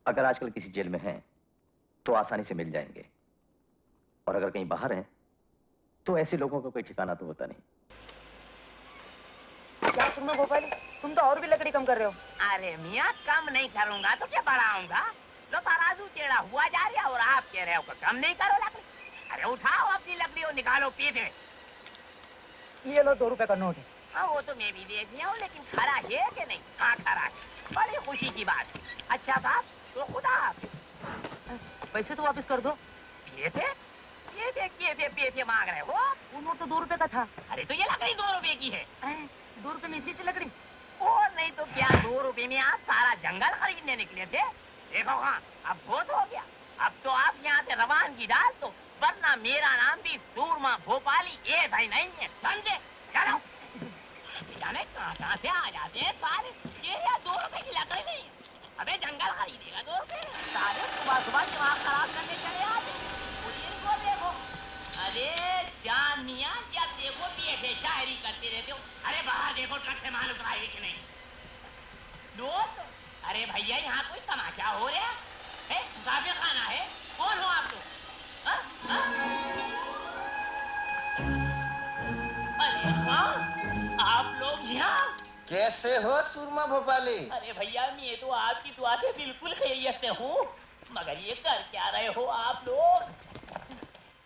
अगर आजकल किसी जेल में हैं तो आसानी से मिल जाएंगे, और अगर कहीं बाहर हैं तो ऐसे लोगों का कोई ठिकाना तो होता नहीं। क्या सुरमा भोपाली, तुम तो और भी लकड़ी कम कर रहे हो। अरे मियाँ, कम नहीं करूंगा तो क्या बढ़ाऊंगा? लो तराजू टेढ़ा हुआ जा रहा और आप कह रहे हो कि कम नहीं करो लकड़ी। अरे उठाओ अपनी लकड़ी और निकालो पीछे। ये लो 2 रुपए का नोट है। हाँ वो तो मैं भी देख लिया हूँ, लेकिन खरा है कि नहीं? हाँ खरा है, बड़ी खुशी की बात है। अच्छा बाप, तो खुदा पैसे तो वापस कर दो। पैसे मांग रहे हो? वो नोट तो 2 रुपए का था। अरे तो ये लकड़ी 2 रुपए की है। 2 रुपए में इतनी सी लकड़ी? और नहीं तो क्या, 2 रुपए में आप सारा जंगल खरीदने निकले थे? देखो हाँ, अब बहुत हो गया। अब तो आप यहाँ से रवानगी डाल दो, वरना मेरा नाम भी सूरमा भोपाली ये भाई नहीं है, समझे? चलो। जाने कहाँ से आ जाते हैं साले। ये 2 रुपए की लकड़ी नहीं है। अबे जंगल खरीदेगा 2 रुपए? साले सुबह सुबह दिमाग खराब करने चले आते। पुलिस को देखो। अरे जान मियाँ, जब देखो ऐसे शायरी करते रहते हो। अरे बाहर देखो ट्रक से माल उतरा है कि नहीं? दोस्त, अरे भैया यहाँ कोई तमाशा हो रहा है? मुसाफिर खाना है? कौन हो आप लोग? अरे हाँ, आप लोग यहाँ कैसे हो सूरमा भोपाली? अरे भैया मैं तो आपकी दुआ से बिल्कुल खैरियत से हूँ, मगर ये कर क्या रहे हो आप लोग?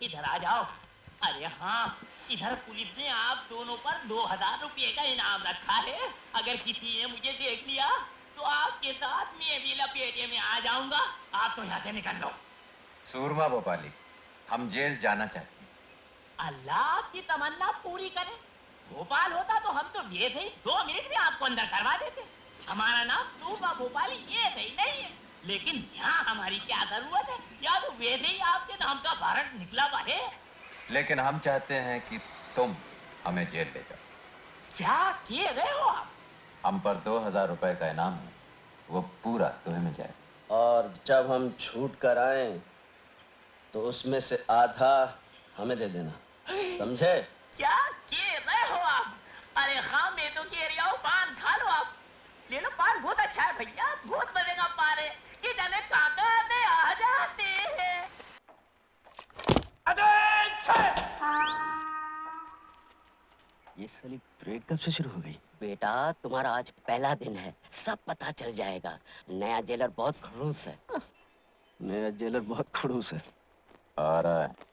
इधर आ जाओ। अरे हाँ, इधर पुलिस ने आप दोनों पर 2000 रुपये का इनाम रखा है। अगर किसी ने मुझे देख लिया तो आपके साथ मैं भी लपेटे में आ जाऊंगा। आप तो यहाँ से निकल लो। सूरमा भोपाली, हम जेल जाना चाहते हैं। अल्लाह की तमन्ना पूरी करे। भोपाल होता तो हम तो ये थे 2 मिनट में आपको अंदर करवा देते। हमारा नाम सूरमा भोपाली ये सही नहीं है, लेकिन यहाँ हमारी क्या जरूरत है? या तो वैसे ही आपके नाम का भारत निकला हुआ है। लेकिन हम चाहते हैं कि तुम हमें जेल ले जाओ। क्या किए गए हो आप? हम पर 2000 रुपए का इनाम है, वो पूरा तुम्हें मिल जाए। और जब हम छूट कर आए तो उसमें से आधा हमें दे देना, समझे? क्या किए गए हो आप? अरे हाँ, मैं तो कह रहा हूँ पान खा लो आप। ले लो पान, बहुत अच्छा है भैया, बहुत मजे का पान है। इतने ताकत आ जाते हैं। ये साली परेड कब से शुरू हो गई? बेटा तुम्हारा आज पहला दिन है, सब पता चल जाएगा। नया जेलर बहुत खड़ूस है। मेरा जेलर बहुत खड़ूस है। आ रहा है।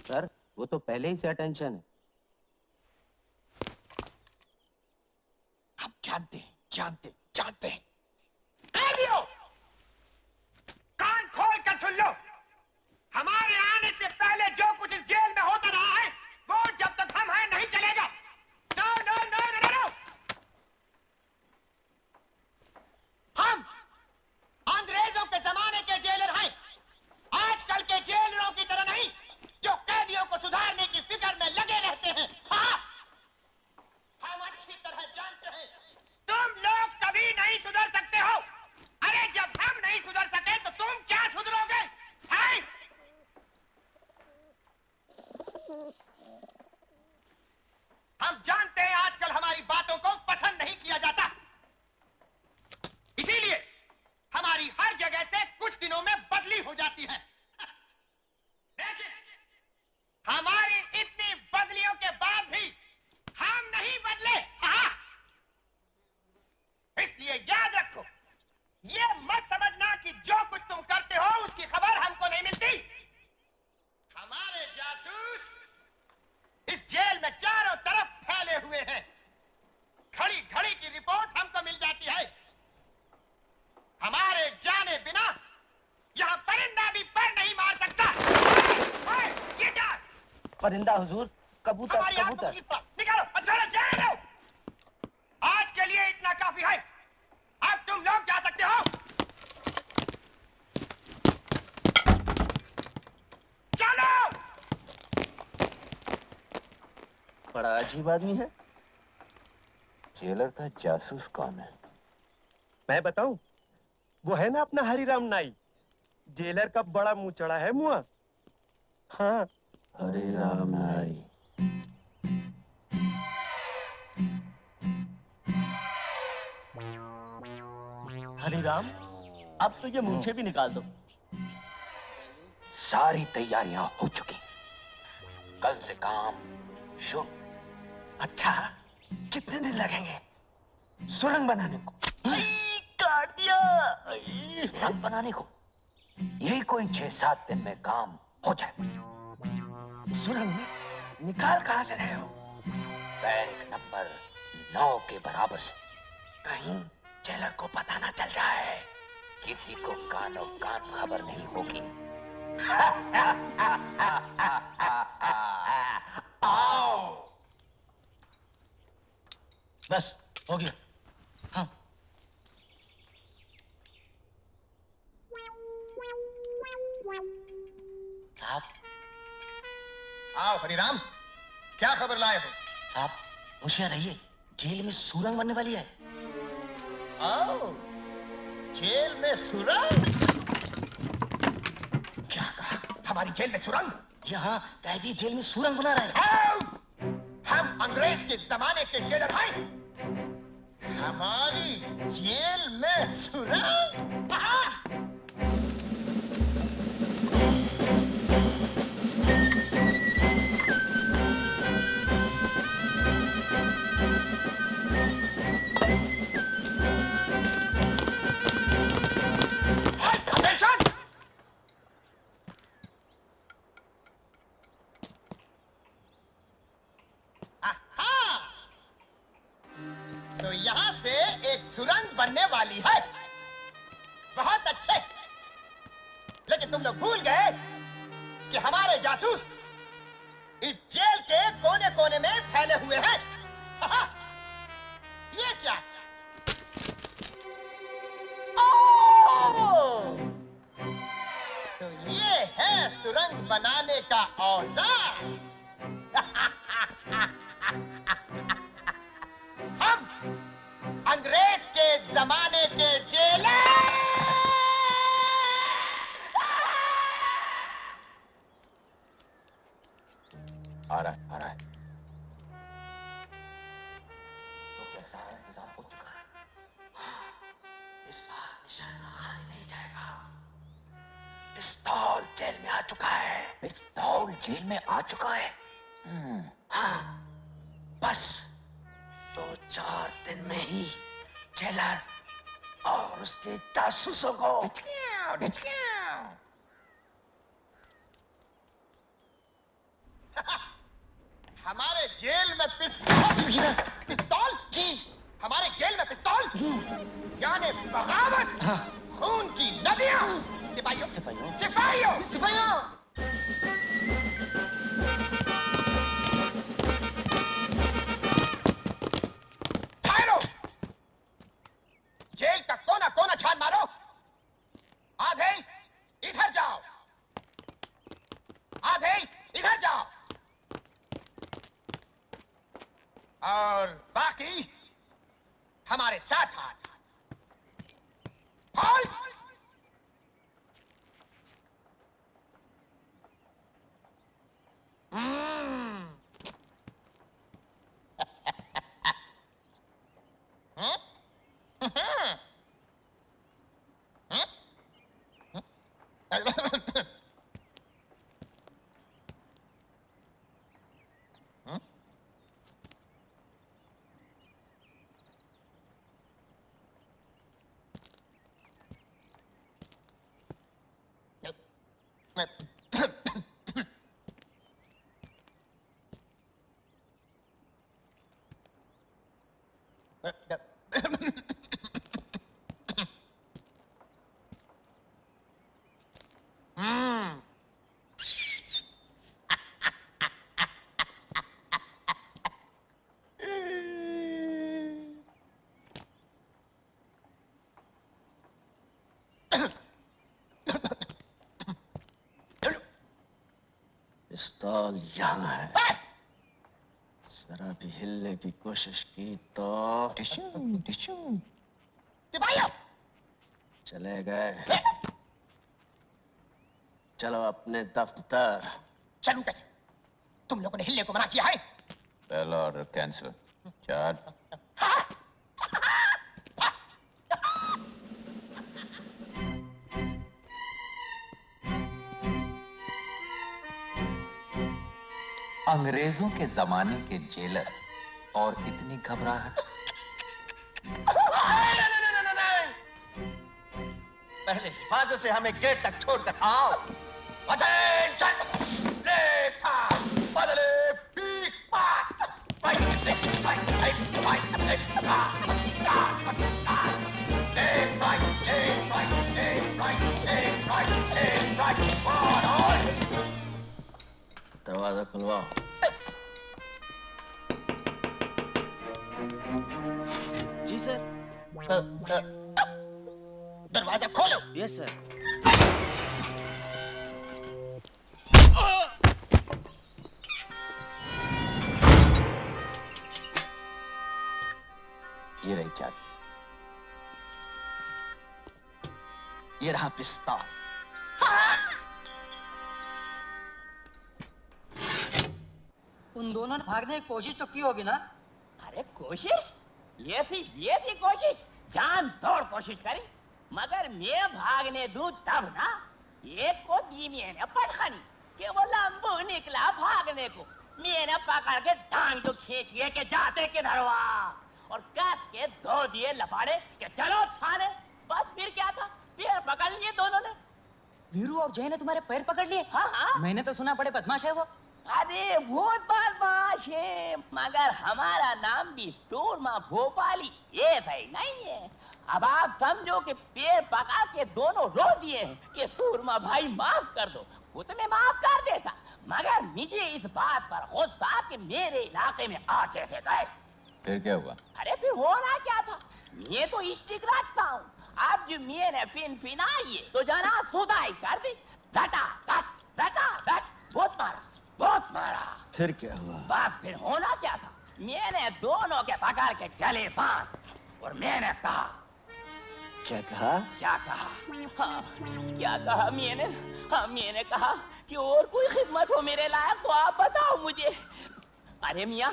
सर, वो तो पहले ही से अटेंशन है। हम जानते हैं। कैदियों, कान खोल कर सुन लो। हमारे आने से पहले जो कुछ इस जेल में होता रहा है, वो जब तक हम हैं नहीं चलेगा। नो। हम अंग्रेजों के जमाने के जेलर हैं, आजकल के जेलरों की तरह नहीं, जो कैदियों को सुधारने की फिक्र में लगे रहते हैं। हाँ, हम अच्छी तरह जानते हैं तुम लोग कभी नहीं सुधर सकते हो। अरे जब हम नहीं सुधर सके तो तुम क्या सुधरोगे? हैं? हम जानते हैं आजकल हमारी बातों को पसंद नहीं किया जाता, इसीलिए हमारी हर जगह से कुछ दिनों में बदली हो जाती है। देखिए, हमारी इतनी बदलियों के बाद भी हम नहीं बदले। हाँ, इसलिए याद रखो, ये मत समझना कि जो कुछ तुम करते हो उसकी खबर हमको नहीं मिलती। हमारे जासूस इस जेल में चारों तरफ फैले हुए हैं। घड़ी घड़ी की रिपोर्ट हमको मिल जाती है। हमारे जाने बिना यहाँ परिंदा भी पर नहीं मार सकता। ये क्या? परिंदा हुजूर, कबूतर। निकालो, अच्छा जाने दो। आज के लिए इतना काफी है, अब तुम लोग जा सकते हो। चलो। बड़ा अजीब आदमी है। जेलर का जासूस कौन है? मैं बताऊं, वो है ना अपना हरिराम नाई, जेलर का बड़ा मुंह चढ़ा है मुआ। हाँ, हरे राम नाई। हरिराम, अब तो ये मुंह से भी निकाल दो। सारी तैयारियां हो चुकी, कल से काम शुरू। अच्छा, कितने दिन लगेंगे सुरंग बनाने को? काट दिया। सुरंग बनाने को यही कोई 6-7 दिन में काम हो जाए। सुरंग निकाल कहाँ से रहे हो? बैंक नंबर 9 के बराबर से। कहीं जेलर को पता ना चल जाए। किसी को कानो कान खबर नहीं होगी। आओ। बस हो गया। हाँ। साहब, आओ हरिराम, क्या खबर लाए हो? साहब होशियार रहिए, जेल में सुरंग बनने वाली है। आओ, जेल में सुरंग? क्या कहा? हमारी जेल में सुरंग? यहाँ कैदी जेल में सुरंग बना रहे हैं। आओ! हम अंग्रेज के जमाने के जेलर हैं। हमारी जेल में सुरंग? तो यहाँ से एक सुरंग बनने वाली है। बहुत अच्छे, लेकिन तुम लोग भूल गए कि हमारे जासूस इस जेल के कोने कोने में फैले हुए हैं। ये क्या? ओह! तो ये है सुरंग बनाने का औजार। हम अंग्रेज के जमाने के जेलर। आ रहा है, आ रहा है। तो क्या सारा इंतजाम हो चुका है? इस बार निशाना खाली नहीं जाएगा। पिस्तौल जेल में आ चुका है। पिस्तौल जेल में आ चुका है। हाँ, बस 2-4 दिन में ही जेलर और उसके जासूसों को हमारे जेल में पिस्तौल? पिस्तौल? जी, हमारे जेल में पिस्तौल? यानी बगावत, खून की नदियां। सिपाहियों, सिपाहियों, सिपाहियों, सिपाहियों। ठहरो, जेल का कोना कोना छान मारो। आधे इधर जाओ, आधे इधर जाओ, और बाकी हमारे साथ हाथ। बोल! पिस्तौल यहाँ है। जरा भी हिलने की कोशिश की तो सिपाहियों, चले गए। चलो अपने दफ्तर। चलूं कैसे? तुम लोगों ने हिलने को मना किया है। पहला ऑर्डर कैंसिल। चार। अंग्रेजों के जमाने के जेलर और इतनी घबराहट। पहले हिफाजत से हमें गेट तक छोड़कर आओ। अटेंशन! लेफ्ट हैंड, बदले पीक पाक। Fight, fight, fight, fight, fight, left right, left right, forward. दरवाजा खुलवाओ। जी सर। दरवाजा खोलो। Yes sir. ये रही चाबी। ये रहा पिस्तौल। उन दोनों ने भागने की कोशिश तो की होगी ना? अरे कोशिश? ये थी कोशिश। जान तोड़ कोशिश करी, मगर मैं भागने दूं तब ना। एक को दी मैंने पटखनी कि वो लंबू निकला भागने को। मैंने पकड़ के टांग तो खींचिए के जाते किधर हुआ, और कस के दो दिए लपाड़े कि चलो थाने। बस फिर क्या था, पैर पकड़ लिए दोनों ने। वीरू और जय ने तुम्हारे पैर पकड़ लिए? हाँ हाँ। मैंने तो सुना बड़े बदमाश है वो। अरे बहुत बदमाश है, मगर हमारा नाम भी सूरमा भोपाली ये सही नहीं है। अब आप समझो कि पैर पकड़ के दोनों रो दिए कि सूरमा भाई माफ कर दो। वो तो मैं माफ कर देता, मगर मुझे इस बात पर गुस्सा कि मेरे इलाके में आ कैसे गए। फिर क्या हुआ? अरे फिर होना क्या था, ये तो स्टिक रखता हूँ। अब जो मैंने फिनाई है तो जना सुधाई कर दी। धटा धट बहुत मारा। फिर क्या हुआ? बस फिर होना क्या था, मैंने दोनों के पकड़ के गले बांध और मैंने कहा। क्या कहा? क्या कहा? हाँ, क्या कहा मैंने? हाँ, मैंने कहा कि और कोई खिदमत हो मेरे लायक तो आप बताओ मुझे। अरे मियाँ,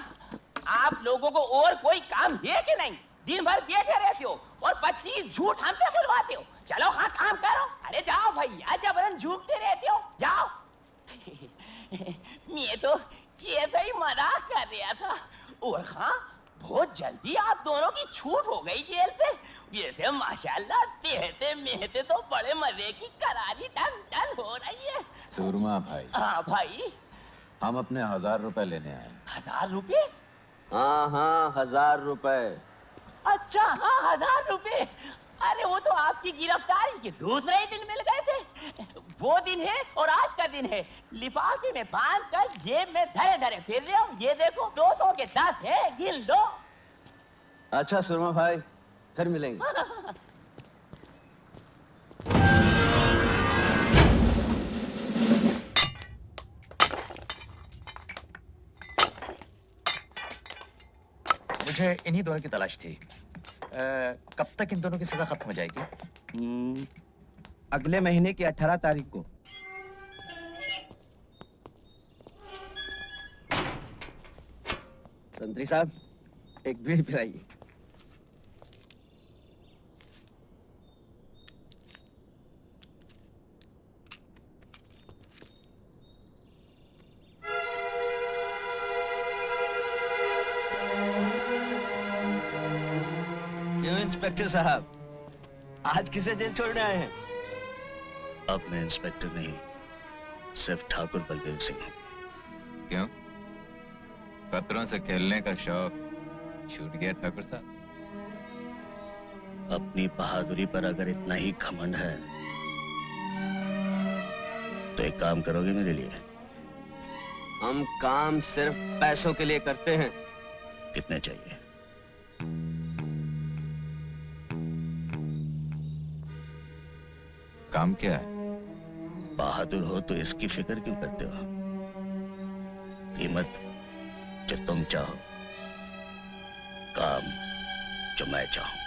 आप लोगों को और कोई काम है कि नहीं? दिन भर बैठे रहते हो और 25 झूठ हमसे बुलवाते हो। चलो हाँ, काम करो। अरे जाओ भैया, जबरन झूठते रहते हो, जाओ। मैं तो ऐसे ही मजाक कर रहा था। और हाँ, बहुत जल्दी आप दोनों की छूट हो गई जेल से। वैसे माशाल्लाह सेहते मेहते तो बड़े मजे की करारी टन हो रही है। सूरमा भाई। हाँ भाई। हम अपने 1000 रुपए लेने आए। 1000 रुपए? हाँ 1000 रुपए। अच्छा हाँ, 1000 रुपए। अरे वो तो आपकी गिरफ्तारी के दूसरे ही दिन मिल गए थे। वो दिन है और आज का दिन है। लिफाफे में बांध कर जेब में धरे धरे फिर रहे हो। ये देखो 200 के 10 है, गिन लो। अच्छा सुरमा भाई, फिर मिलेंगे। मुझे इन्हीं दोनों की तलाश थी। कब तक इन दोनों की सजा खत्म हो जाएगी? अगले महीने की 18 तारीख को। संतरी साहब, एक बीड़ी पिलाइए। क्यों इंस्पेक्टर साहब, आज किसे जेल छोड़ने आए हैं? अब मैं इंस्पेक्टर नहीं, सिर्फ ठाकुर बलदेव सिंह हूँ। क्यों? खतरों से खेलने का शौक छूट गया ठाकुर साहब? अपनी बहादुरी पर अगर इतना ही घमंड है तो एक काम करोगे मेरे लिए? हम काम सिर्फ पैसों के लिए करते हैं। कितने चाहिए? काम क्या है? बहादुर हो तो इसकी फिक्र क्यों करते हो? कीमत जो तुम चाहो, काम जो मैं चाहूं।